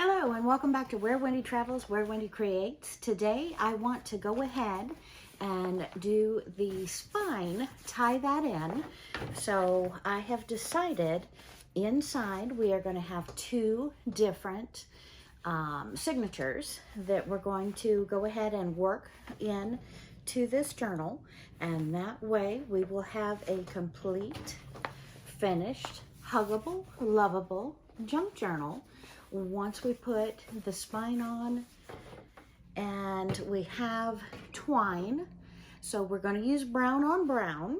Hello and welcome back to Where Wendy Travels, Where Wendy Creates. Today I want to go ahead and do the spine, tie that in. So I have decided inside we are going to have two different signatures that we're going to go ahead and work in to this journal, and that way we will have a complete, finished, huggable, lovable junk journal once we put the spine on. And we have twine, so we're going to use brown on brown,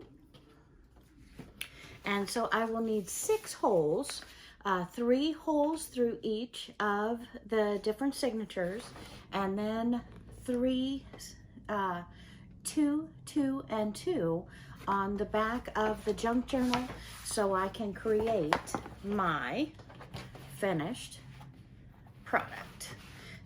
and so I will need 6 holes, 3 holes through each of the different signatures, and then 3 2, 2, and 2 on the back of the junk journal, so I can create my finished product.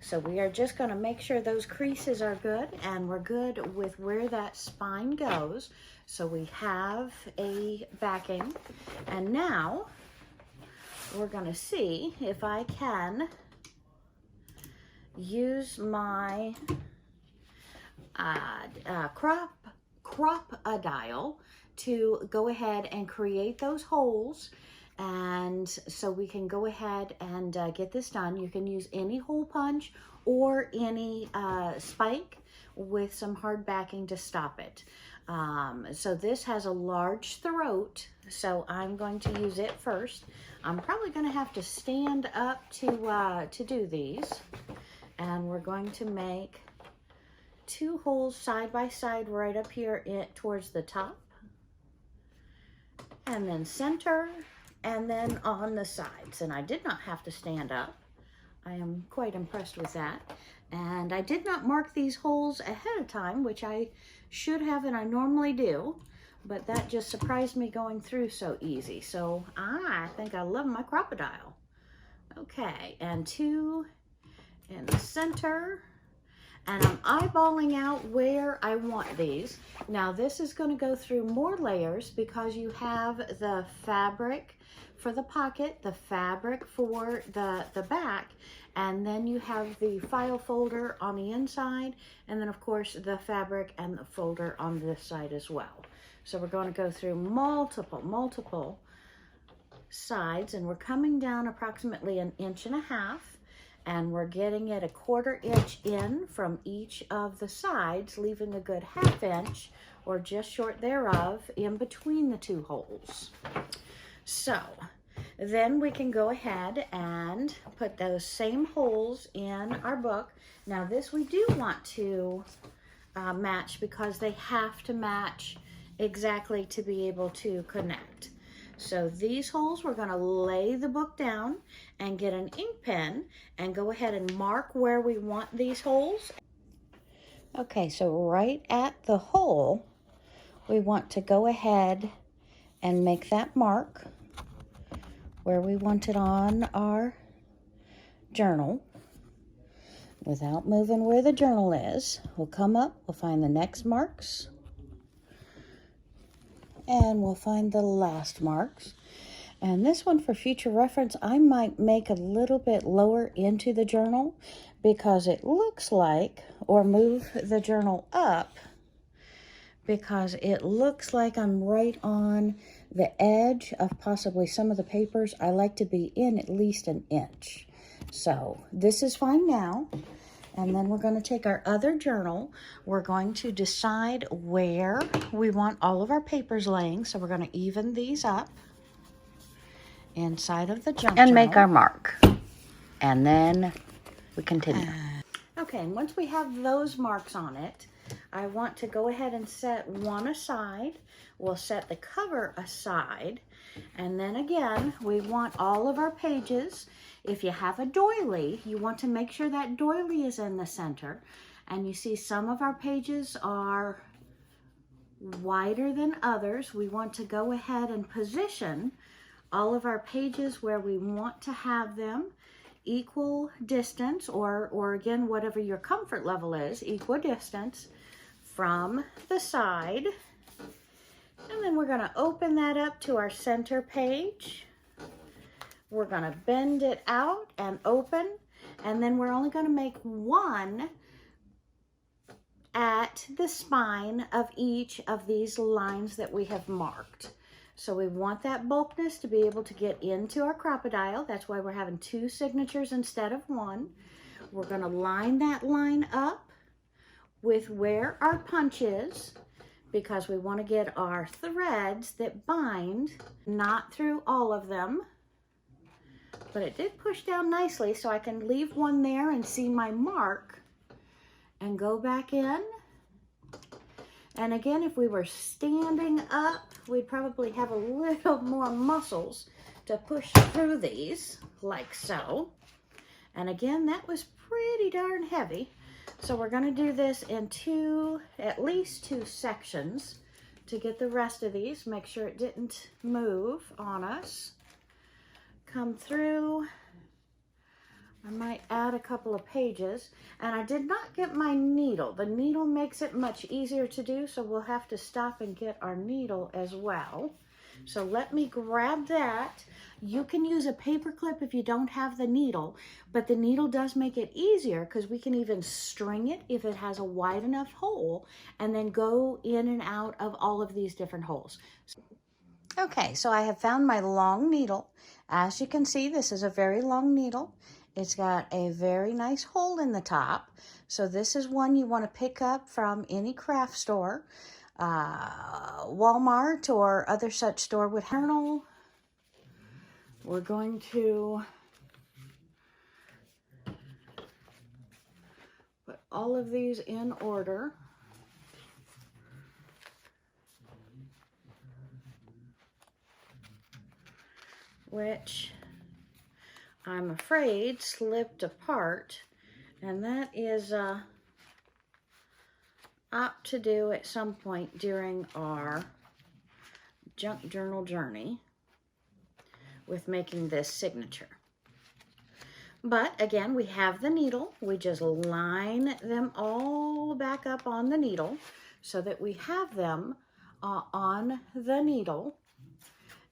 So we are just going to make sure those creases are good and we're good with where that spine goes. So we have a backing, and now we're going to see if I can use my crop dial to go ahead and create those holes. And so we can go ahead and get this done. You can use any hole punch or any spike with some hard backing to stop it. So this has a large throat, so I'm going to use it first. I'm probably going to have to stand up to do these. And we're going to make 2 holes side by side right up here towards the top. And then center. And then on the sides, and I did not have to stand up. I am quite impressed with that. And I did not mark these holes ahead of time, which I should have, and I normally do, but that just surprised me going through so easy. So I think I love my crocodile. Okay, and 2 in the center. And I'm eyeballing out where I want these. Now this is going to go through more layers because you have the fabric for the pocket, the fabric for the back, and then you have the file folder on the inside, and then of course the fabric and the folder on this side as well. So we're going to go through multiple sides, and we're coming down approximately 1.5 inches. And we're getting it 1/4 inch in from each of the sides, leaving a good 1/2 inch or just short thereof in between the 2 holes. So then we can go ahead and put those same holes in our book. Now this we do want to match because they have to match exactly to be able to connect. So these holes, we're going to lay the book down and get an ink pen and go ahead and mark where we want these holes. Okay, so right at the hole, we want to go ahead and make that mark where we want it on our journal. Without moving where the journal is, we'll come up, we'll find the next marks, and we'll find the last marks. And this one, for future reference, I might make a little bit lower into the journal because it looks like, or move the journal up because it looks like I'm right on the edge of possibly some of the papers. I like to be in at least 1 inch. So this is fine now. And then we're going to take our other journal. We're going to decide where we want all of our papers laying. So we're going to even these up inside of the junk journal. And make our mark. And then we continue. Okay, and once we have those marks on it, I want to go ahead and set one aside. We'll set the cover aside. And then again, we want all of our pages. If you have a doily, you want to make sure that doily is in the center. And you see some of our pages are wider than others. We want to go ahead and position all of our pages where we want to have them equal distance, or again, whatever your comfort level is, equal distance from the side. And then we're going to open that up to our center page. We're going to bend it out and open, And then we're only going to make one at the spine of each of these lines that we have marked. So we want that bulkness to be able to get into our crocodile. That's why we're having 2 signatures instead of 1. We're going to line that line up with where our punch is, because we want to get our threads that bind, not through all of them, but it did push down nicely, so I can leave one there and see my mark and go back in. And again, if we were standing up, we'd probably have a little more muscles to push through these, like so. And again, that was pretty darn heavy. So we're going to do this in at least two sections to get the rest of these. Make sure it didn't move on us. Come through. I might add a couple of pages, and I did not get my needle. The needle makes it much easier to do, so we'll have to stop and get our needle as well. So let me grab that. You can use a paper clip if you don't have the needle, but the needle does make it easier because we can even string it if it has a wide enough hole and then go in and out of all of these different holes. Okay, so I have found my long needle. As you can see, this is a very long needle. It's got a very nice hole in the top. So this is one you want to pick up from any craft store, Walmart or other such store with journal. We're going to put all of these in order. Which I'm afraid slipped apart, and that is apt to do at some point during our junk journal journey with making this signature. But again, we have the needle. We just line them all back up on the needle so that we have them on the needle,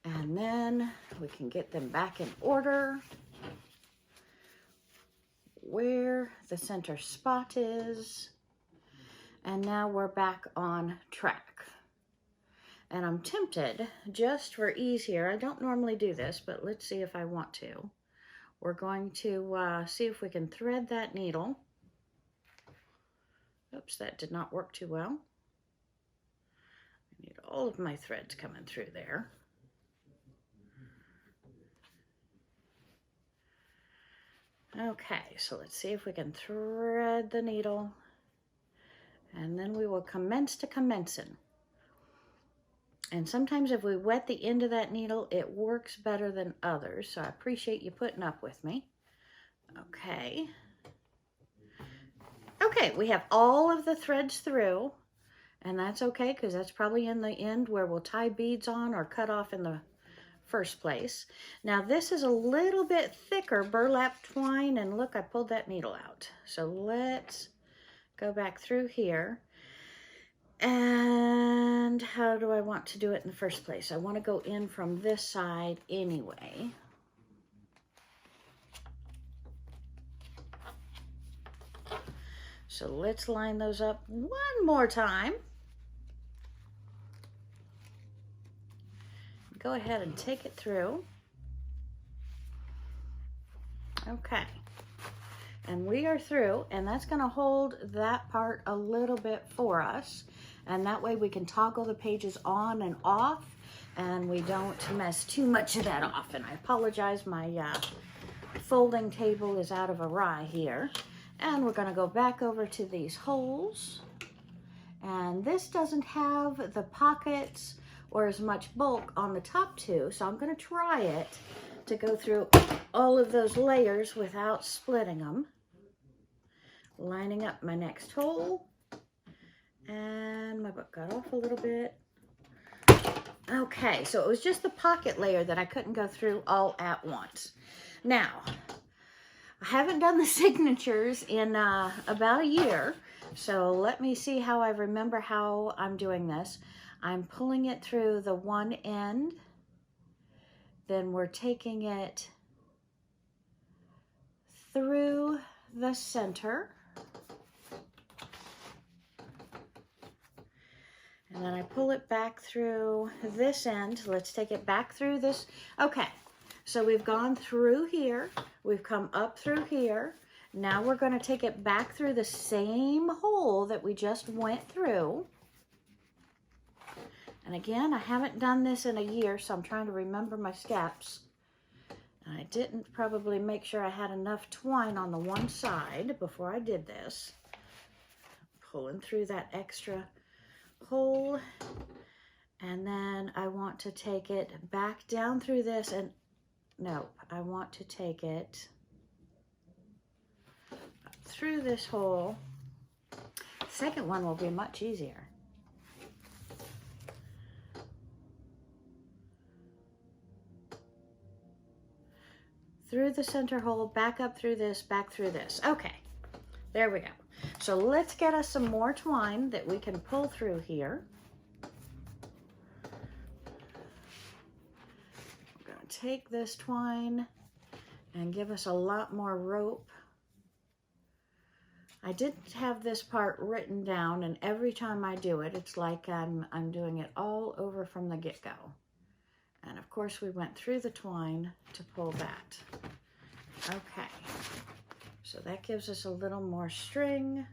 and then we can get them back in order where the center spot is. And now we're back on track. And I'm tempted, just for ease here, I don't normally do this, but let's see if I want to. We're going to see if we can thread that needle. Oops, that did not work too well. I need all of my threads coming through there. Okay, so let's see if we can thread the needle, and then we will commence to commencing. And sometimes if we wet the end of that needle, it works better than others, so I appreciate you putting up with me. Okay. Okay, we have all of the threads through, and that's okay because that's probably in the end where we'll tie beads on or cut off in the first place. Now this is a little bit thicker burlap twine, and look, I pulled that needle out. So let's go back through here. And how do I want to do it in the first place? I want to go in from this side anyway. So let's line those up one more time. Go ahead and take it through. Okay. And we are through, and that's going to hold that part a little bit for us. And that way we can toggle the pages on and off, and we don't mess too much of that off. And I apologize, my folding table is out of awry here. And we're going to go back over to these holes. And this doesn't have the pockets or as much bulk on the top two, so I'm going to try it to go through all of those layers without splitting them. Lining up my next hole, and my book got off a little bit. Okay, so it was just the pocket layer that I couldn't go through all at once. Now, I haven't done the signatures in about a year, so let me see how I remember how I'm doing this. I'm pulling it through the one end, then we're taking it through the center. And then I pull it back through this end. Let's take it back through this. Okay, so we've gone through here. We've come up through here. Now we're going to take it back through the same hole that we just went through. And again, I haven't done this in a year, so I'm trying to remember my steps. And I didn't probably make sure I had enough twine on the one side before I did this. Pulling through that extra hole, and then I want to take it back down through this, and nope, I want to take it through this hole. Second one will be much easier. Through the center hole, back up through this, back through this. Okay, there we go. So let's get us some more twine that we can pull through here. I'm going to take this twine and give us a lot more rope. I didn't have this part written down, and every time I do it, it's like I'm doing it all over from the get-go. And of course, we went through the twine to pull that. Okay. So that gives us a little more string.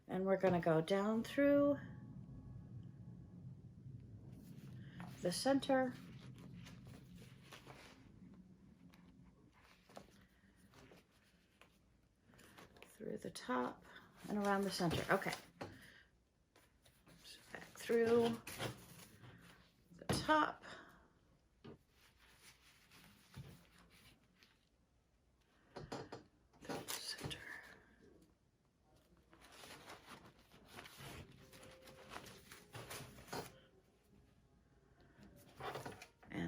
And we're going to go down through the center. Through the top and around the center. Okay. So back through the top.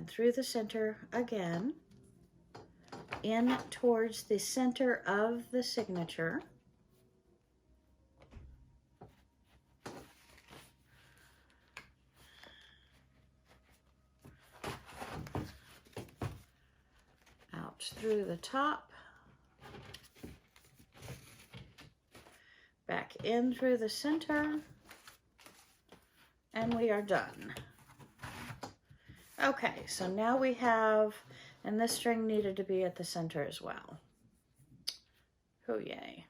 Through the center again, in towards the center of the signature. Out through the top, back in through the center, and we are done. Okay, so now we have, and this string needed to be at the center as well. Oh, yay.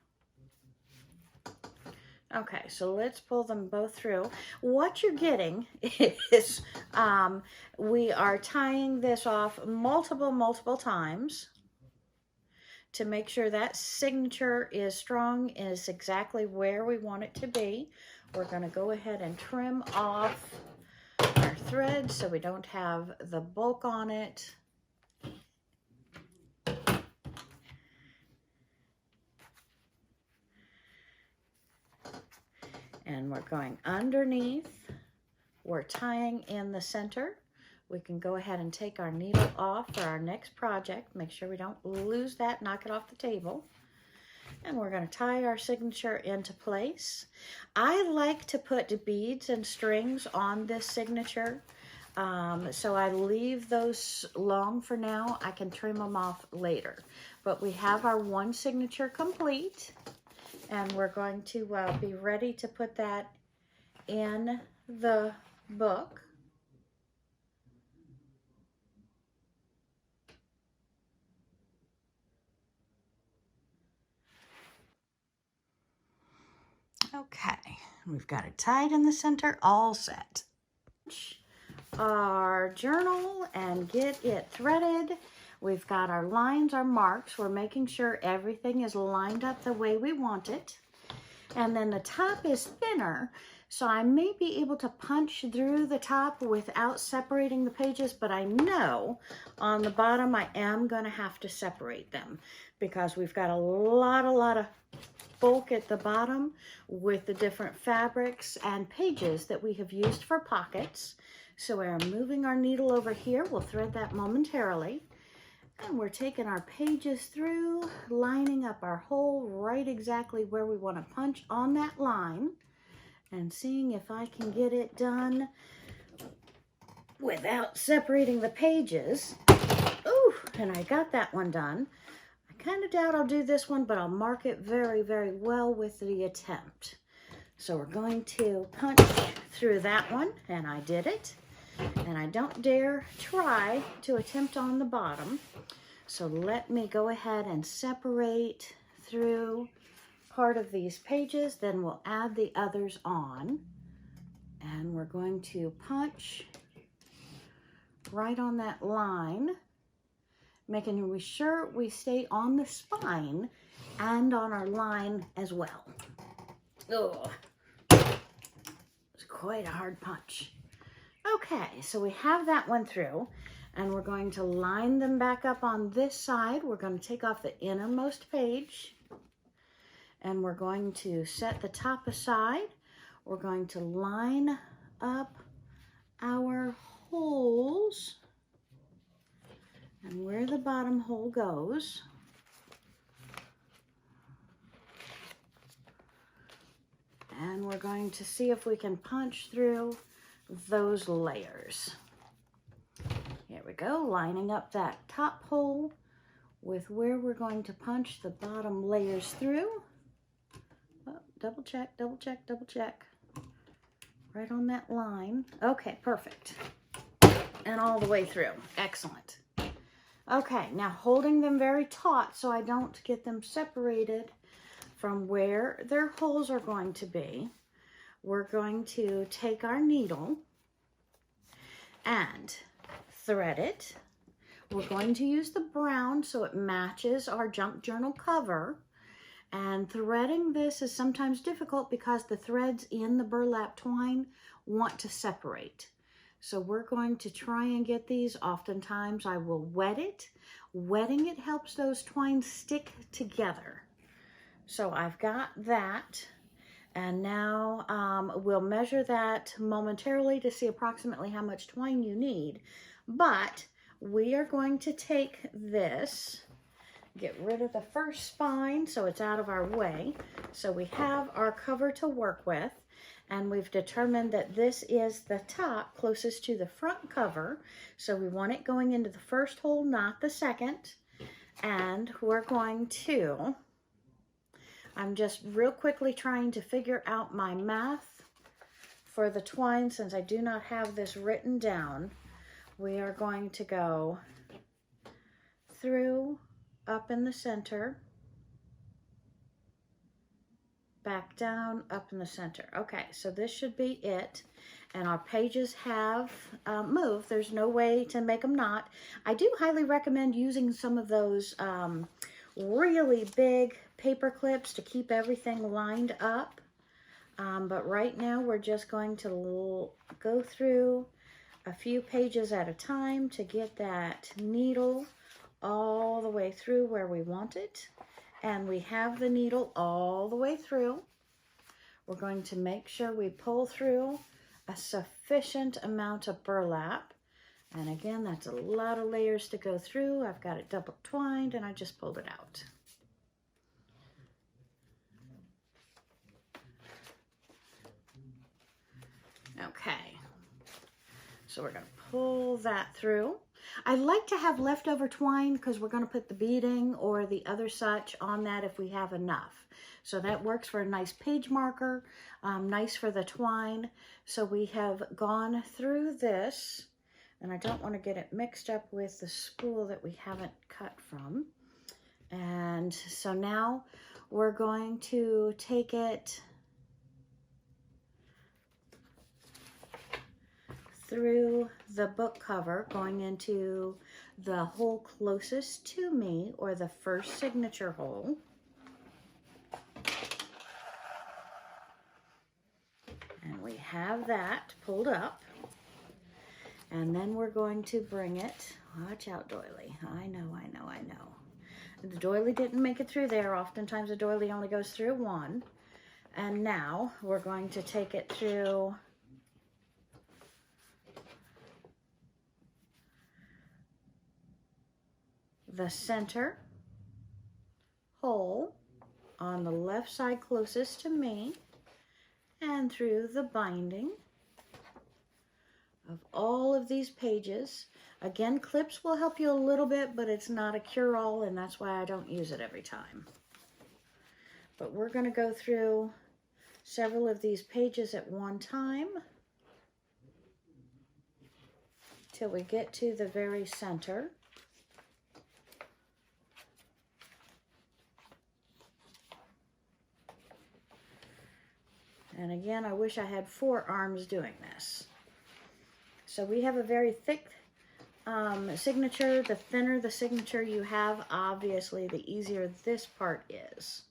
Okay, so let's pull them both through. What you're getting is we are tying this off multiple times to make sure that signature is strong, is exactly where we want it to be. We're going to go ahead and trim off our thread so we don't have the bulk on it. And we're going underneath. We're tying in the center. We can go ahead and take our needle off for our next project. Make sure we don't lose that, knock it off the table. And we're going to tie our signature into place. I like to put beads and strings on this signature. So I leave those long for now. I can trim them off later. But we have our one signature complete. And we're going to be ready to put that in the book. Okay, we've got it tied in the center, all set. Our journal and get it threaded. We've got our lines, our marks. We're making sure everything is lined up the way we want it. And then the top is thinner, so I may be able to punch through the top without separating the pages, but I know on the bottom I am going to have to separate them because we've got a lot of bulk at the bottom with the different fabrics and pages that we have used for pockets. So we're moving our needle over here. We'll thread that momentarily. And we're taking our pages through, lining up our hole right exactly where we want to punch on that line and seeing if I can get it done without separating the pages. Ooh, and I got that one done. I kind of doubt I'll do this one, but I'll mark it very, very well with the attempt. So we're going to punch through that one, and I did it. And I don't dare try to attempt on the bottom. So let me go ahead and separate through part of these pages, then we'll add the others on. And we're going to punch right on that line, making sure we stay on the spine and on our line as well. Ugh. It's quite a hard punch. Okay, so we have that one through, and we're going to line them back up on this side. We're going to take off the innermost page, and we're going to set the top aside. We're going to line up our holes and where the bottom hole goes. And we're going to see if we can punch through those layers. Here we go, lining up that top hole with where we're going to punch the bottom layers through. Oh, double check, double check, double check. Right on that line. Okay, perfect. And all the way through. Excellent. Okay, now holding them very taut so I don't get them separated from where their holes are going to be, we're going to take our needle and thread it. We're going to use the brown so it matches our junk journal cover. And threading this is sometimes difficult because the threads in the burlap twine want to separate. So we're going to try and get these. Oftentimes I will wet it. Wetting it helps those twines stick together. So I've got that. And now we'll measure that momentarily to see approximately how much twine you need. But we are going to take this, get rid of the first spine so it's out of our way. So we have our cover to work with, and we've determined that this is the top closest to the front cover. So we want it going into the first hole, not the second. And we're going to, I'm just real quickly trying to figure out my math for the twine since I do not have this written down. We are going to go through, up in the center, back down, up in the center. Okay, so this should be it. And our pages have moved. There's no way to make them not. I do highly recommend using some of those really big paper clips to keep everything lined up. But right now we're just going to go through a few pages at a time to get that needle all the way through where we want it. And we have the needle all the way through. We're going to make sure we pull through a sufficient amount of burlap. And again, that's a lot of layers to go through. I've got it double twined and I just pulled it out. Okay, so we're going to pull that through. I like to have leftover twine because we're going to put the beading or the other such on that if we have enough. So that works for a nice page marker, nice for the twine. So we have gone through this, and I don't want to get it mixed up with the spool that we haven't cut from. And so now we're going to take it through the book cover, going into the hole closest to me, or the first signature hole. And we have that pulled up. And then we're going to bring it, watch out doily, I know. The doily didn't make it through there. Oftentimes the doily only goes through one. And now we're going to take it through the center hole on the left side closest to me, and through the binding of all of these pages. Again, clips will help you a little bit, but it's not a cure-all, and that's why I don't use it every time. But we're going to go through several of these pages at one time till we get to the very center. And again, I wish I had 4 arms doing this. So we have a very thick signature. The thinner the signature you have, obviously, the easier this part is.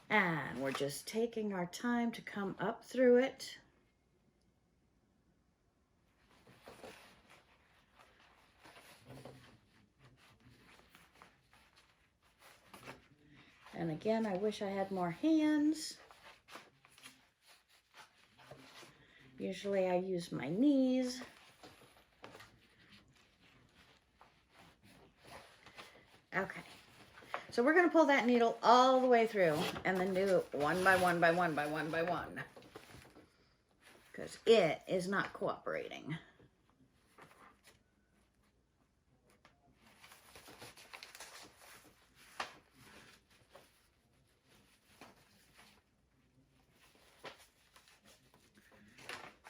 And we're just taking our time to come up through it. And again, I wish I had more hands. Usually I use my knees. Okay. So we're going to pull that needle all the way through and then do it one by one by one by one by one. Because it is not cooperating.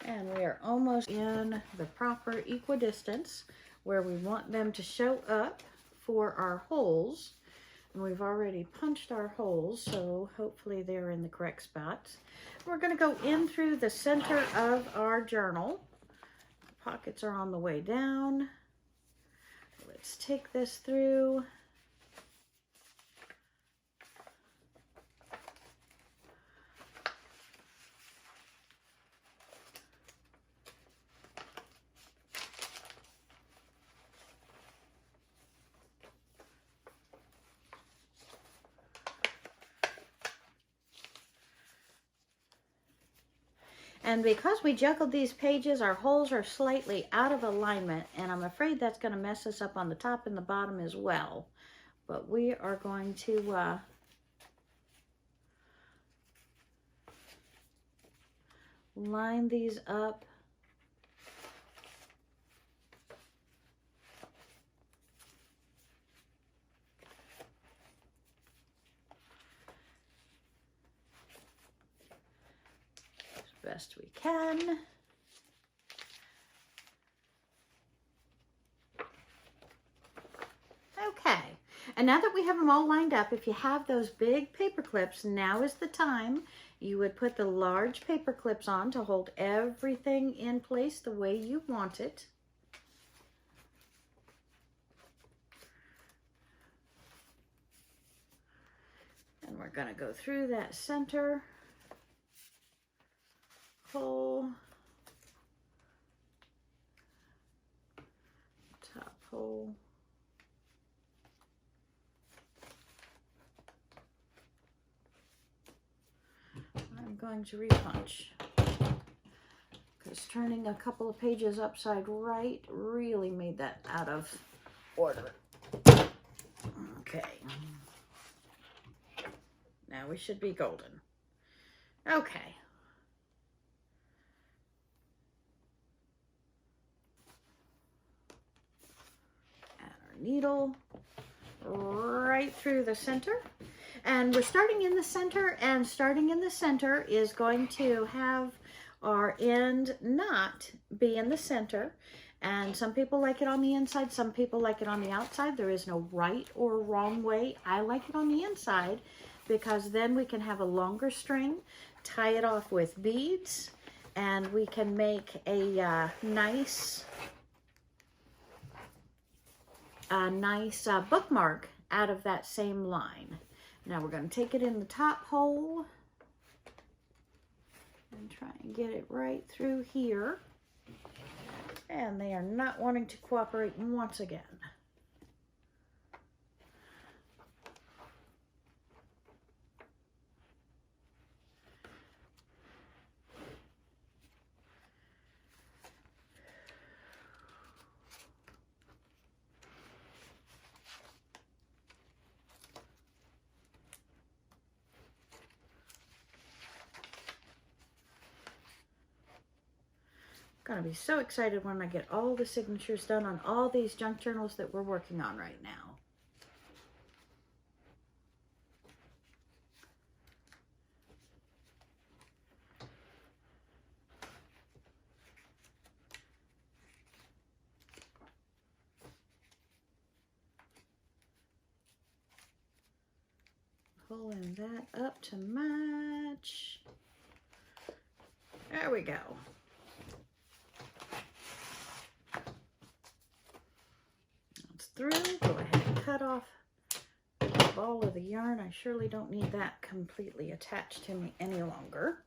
And we are almost in the proper equidistance where we want them to show up for our holes. And we've already punched our holes, so hopefully they're in the correct spots. We're going to go in through the center of our journal. The pockets are on the way down. Let's take this through. And because we juggled these pages, our holes are slightly out of alignment, and I'm afraid that's going to mess us up on the top and the bottom as well. But we are going to line these up. Best we can. Okay, and now that we have them all lined up, if you have those big paper clips, now is the time. You would put the large paper clips on to hold everything in place the way you want it. And we're going to go through that center hole, top hole, I'm going to repunch because turning a couple of pages upside right really made that out of order. Okay, now we should be golden. Okay. Needle right through the center, and we're starting in the center, and starting in the center is going to have our end not be in the center. And some people like it on the inside, some people like it on the outside. There is no right or wrong way. I like it on the inside because then we can have a longer string, tie it off with beads, and we can make a nice bookmark out of that same line. Now we're going to take it in the top hole and try and get it right through here. And they are not wanting to cooperate once again. Gonna be so excited when I get all the signatures done on all these junk journals that we're working on right now. Pulling that up to match. There we go. It's through. Go ahead and cut off the ball of the yarn. I surely don't need that completely attached to me any longer.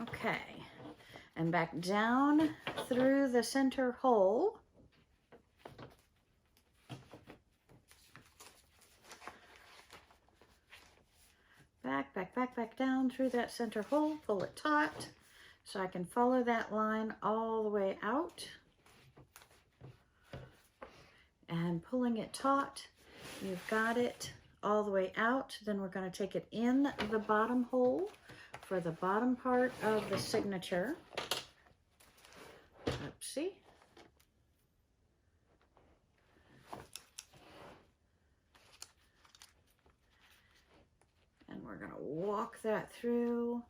Okay, and back down through the center hole. Back down through that center hole, pull it taut so I can follow that line all the way out. And pulling it taut, you've got it all the way out. Then we're going to take it in the bottom hole for the bottom part of the signature. Oopsie. And we're going to walk that through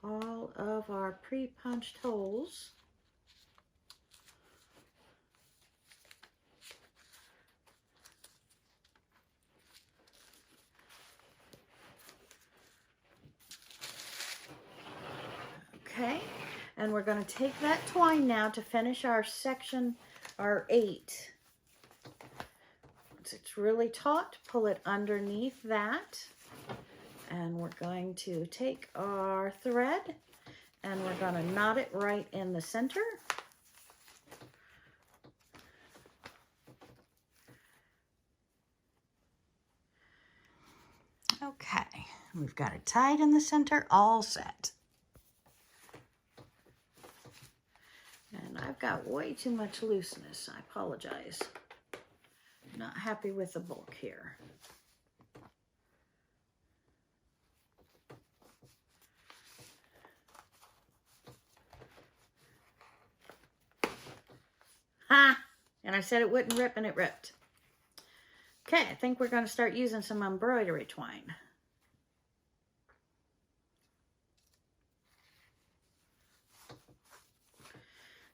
all of our pre-punched holes. Okay, and we're going to take that twine now to finish our section, our 8. Once it's really taut, pull it underneath that. And we're going to take our thread and we're going to knot it right in the center. Okay, we've got it tied in the center, all set. And I've got way too much looseness. I apologize. Not happy with the bulk here. Ha! And I said it wouldn't rip and it ripped. Okay, I think we're going to start using some embroidery twine.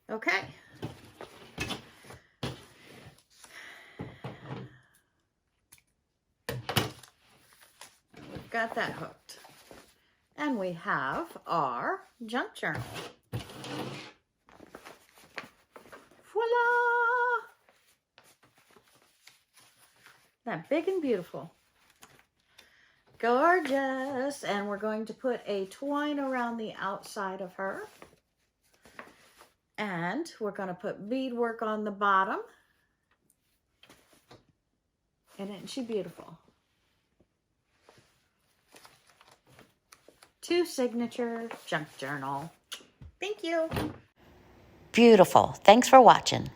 Okay. We've got that hooked. And we have our junk journal. Voila! That big and beautiful. Gorgeous. And we're going to put a twine around the outside of her. And we're going to put beadwork on the bottom. And isn't she beautiful? 2 signature junk journal. Thank you. Beautiful. Thanks for watching.